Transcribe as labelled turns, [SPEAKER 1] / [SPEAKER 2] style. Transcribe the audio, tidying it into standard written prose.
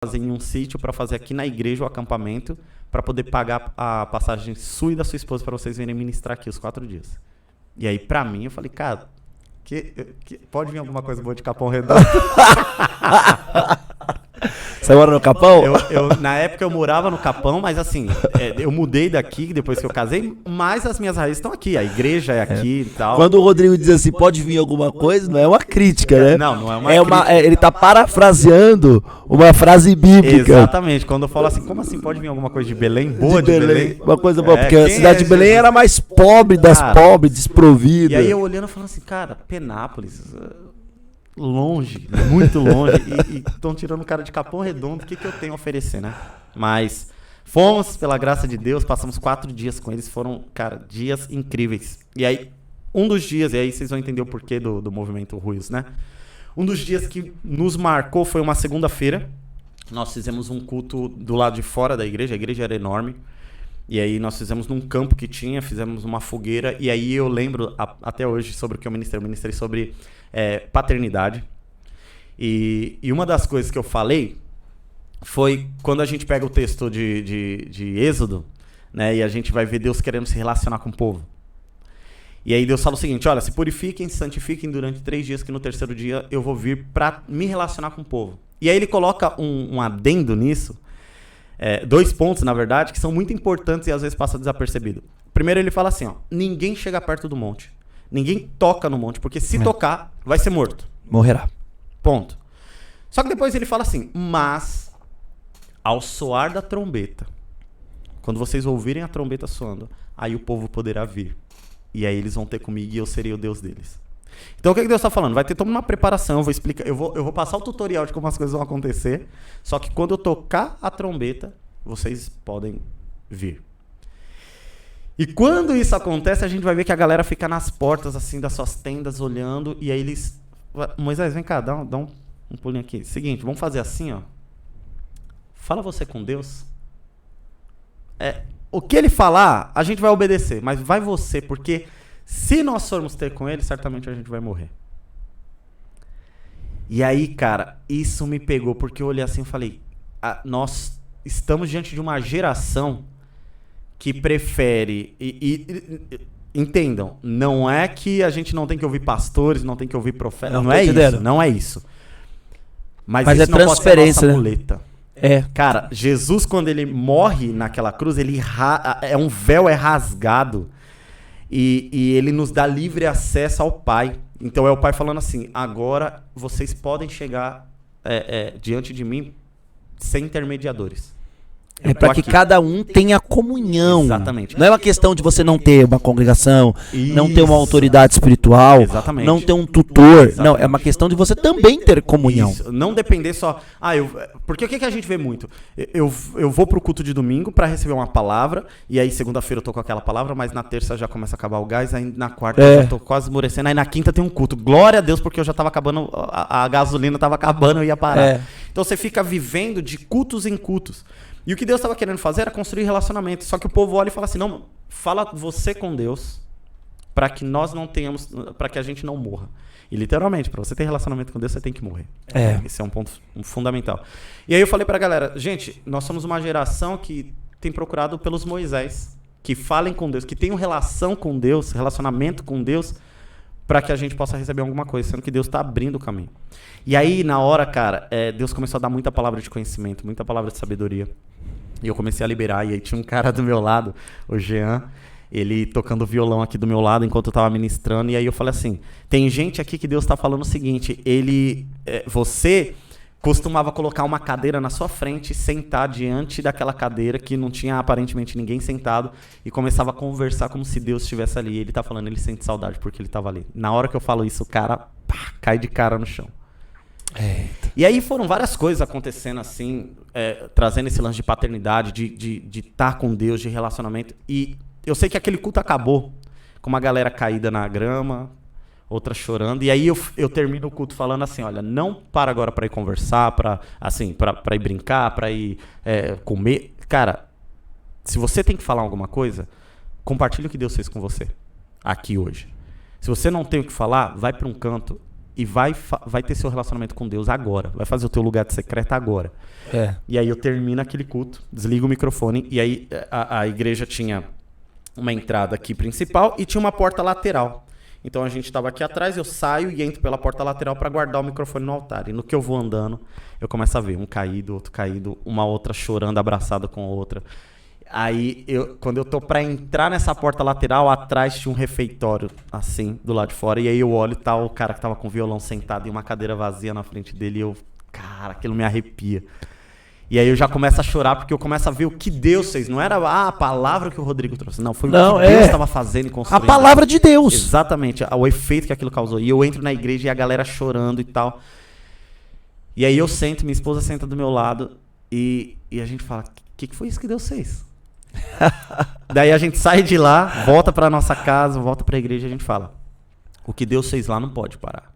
[SPEAKER 1] fazer em um sítio para fazer aqui na igreja o acampamento para poder pagar a passagem sua e da sua esposa para vocês virem ministrar aqui os 4 dias. E aí, para mim, eu falei, cara, pode vir alguma coisa boa de Capão Redondo?
[SPEAKER 2] Você mora no Capão?
[SPEAKER 1] Na época eu morava no Capão, mas assim, eu mudei daqui depois que eu casei, mas as minhas raízes estão aqui, a igreja é aqui e tal.
[SPEAKER 2] Quando o Rodrigo diz assim, pode vir alguma coisa, não é uma crítica, né?
[SPEAKER 1] Não é uma crítica.
[SPEAKER 2] Ele tá parafraseando uma frase bíblica.
[SPEAKER 1] Exatamente, quando eu falo assim, como assim pode vir alguma coisa de Belém? Boa de Belém?
[SPEAKER 2] Uma coisa boa, porque a cidade de Belém era mais pobre das pobres, desprovida.
[SPEAKER 1] E aí eu olhando e falando assim, cara, Penápolis... longe, muito longe, e estão tirando o cara de Capão Redondo, o que eu tenho a oferecer, né? Mas fomos, pela graça de Deus, passamos 4 dias com eles, foram, cara, dias incríveis. E aí, um dos dias, e aí vocês vão entender o porquê do movimento Ruios, né? Um dos dias que nos marcou foi uma segunda-feira, nós fizemos um culto do lado de fora da igreja, a igreja era enorme, e aí nós fizemos num campo que tinha, fizemos uma fogueira, e aí eu lembro até hoje sobre o que eu ministrei sobre paternidade. E uma das coisas que eu falei foi quando a gente pega o texto de Êxodo, né, e a gente vai ver Deus querendo se relacionar com o povo. E aí Deus fala o seguinte, olha, se purifiquem, se santifiquem durante 3 dias, que no terceiro dia eu vou vir para me relacionar com o povo. E aí ele coloca um adendo nisso, 2 pontos, na verdade, que são muito importantes e às vezes passa desapercebido. Primeiro ele fala assim, ó, ninguém chega perto do monte. Ninguém toca no monte, porque se tocar, vai ser morto.
[SPEAKER 2] Morrerá.
[SPEAKER 1] Ponto. Só que depois ele fala assim, mas ao soar da trombeta, quando vocês ouvirem a trombeta soando, aí o povo poderá vir. E aí eles vão ter comigo e eu serei o Deus deles. Então o que Deus está falando? Vai ter toda uma preparação, eu vou explicar, eu vou passar o tutorial de como as coisas vão acontecer, só que quando eu tocar a trombeta, vocês podem vir. E quando isso acontece, a gente vai ver que a galera fica nas portas assim das suas tendas olhando, e aí eles... Moisés, vem cá, dá um pulinho aqui. Seguinte, vamos fazer assim, ó. Fala você com Deus. O que ele falar, a gente vai obedecer, mas vai você, porque se nós formos ter com ele, certamente a gente vai morrer. E aí, cara, isso me pegou, porque eu olhei assim e falei, nós estamos diante de uma geração que prefere, entendam, não é que a gente não tem que ouvir pastores, não tem que ouvir profetas, não é isso. Mas isso
[SPEAKER 2] é
[SPEAKER 1] não
[SPEAKER 2] transferência,
[SPEAKER 1] pode ser a nossa muleta.
[SPEAKER 2] É.
[SPEAKER 1] Cara, Jesus, quando ele morre naquela cruz, um véu é rasgado e ele nos dá livre acesso ao Pai. Então é o Pai falando assim, agora vocês podem chegar diante de mim sem intermediadores.
[SPEAKER 2] É para que cada um tenha comunhão.
[SPEAKER 1] Exatamente.
[SPEAKER 2] Não é uma questão de você não ter uma congregação, não ter uma autoridade espiritual,
[SPEAKER 1] exatamente,
[SPEAKER 2] não ter um tutor. Exatamente. Não, é uma questão de você também ter comunhão.
[SPEAKER 1] Isso. Não depender só... Porque o que a gente vê muito? Eu vou pro culto de domingo para receber uma palavra, e aí segunda-feira eu tô com aquela palavra, mas na terça já começa a acabar o gás, aí na quarta eu já tô quase esmorecendo, aí na quinta tem um culto. Glória a Deus, porque eu já tava acabando, a gasolina tava acabando, eu ia parar. Então você fica vivendo de cultos em cultos. E o que Deus estava querendo fazer era construir relacionamento. Só que o povo olha e fala assim, não, fala você com Deus para que nós não tenhamos, para que a gente não morra. E literalmente, para você ter relacionamento com Deus, você tem que morrer. Esse é um ponto fundamental. E aí eu falei para a galera, gente, nós somos uma geração que tem procurado pelos Moisés, que falem com Deus, que tenham relação com Deus, relacionamento com Deus, para que a gente possa receber alguma coisa, sendo que Deus está abrindo o caminho. E aí, na hora, cara, Deus começou a dar muita palavra de conhecimento, muita palavra de sabedoria. E eu comecei a liberar, e aí tinha um cara do meu lado, o Jean, ele tocando violão aqui do meu lado enquanto eu estava ministrando, e aí eu falei assim, tem gente aqui que Deus está falando o seguinte, você costumava colocar uma cadeira na sua frente, sentar diante daquela cadeira que não tinha aparentemente ninguém sentado, e começava a conversar como se Deus estivesse ali. Ele tá falando, ele sente saudade porque ele estava ali. Na hora que eu falo isso, o cara cai de cara no chão. E aí foram várias coisas acontecendo assim, trazendo esse lance de paternidade, de estar com Deus, de relacionamento. E eu sei que aquele culto acabou com uma galera caída na grama, outra chorando. E aí eu termino o culto falando assim, olha, não para agora para ir conversar, para ir brincar, para ir comer. Cara, se você tem que falar alguma coisa, compartilhe o que Deus fez com você aqui hoje. Se você não tem o que falar, vai para um canto e vai ter seu relacionamento com Deus agora. Vai fazer o teu lugar de secreto agora. E aí eu termino aquele culto, desligo o microfone, e aí a igreja tinha uma entrada aqui principal e tinha uma porta lateral. Então a gente estava aqui atrás, eu saio e entro pela porta lateral para guardar o microfone no altar. E no que eu vou andando, eu começo a ver um caído, outro caído, uma outra chorando, abraçada com a outra. Aí, quando eu tô pra entrar nessa porta lateral, atrás tinha um refeitório, assim, do lado de fora. E aí eu olho e tá o cara que tava com o violão sentado em uma cadeira vazia na frente dele. E eu, cara, aquilo me arrepia. E aí eu já começo a chorar, porque eu começo a ver o que Deus fez. Não era a palavra que o Rodrigo trouxe. Não, foi o que Deus estava fazendo e construindo.
[SPEAKER 2] A palavra de Deus.
[SPEAKER 1] Exatamente, o efeito que aquilo causou. E eu entro na igreja e a galera chorando e tal. E aí eu sento, minha esposa senta do meu lado. E a gente fala, o que foi isso que Deus fez? Daí a gente sai de lá, volta pra nossa casa, volta pra igreja e a gente fala, o que Deus fez lá não pode parar.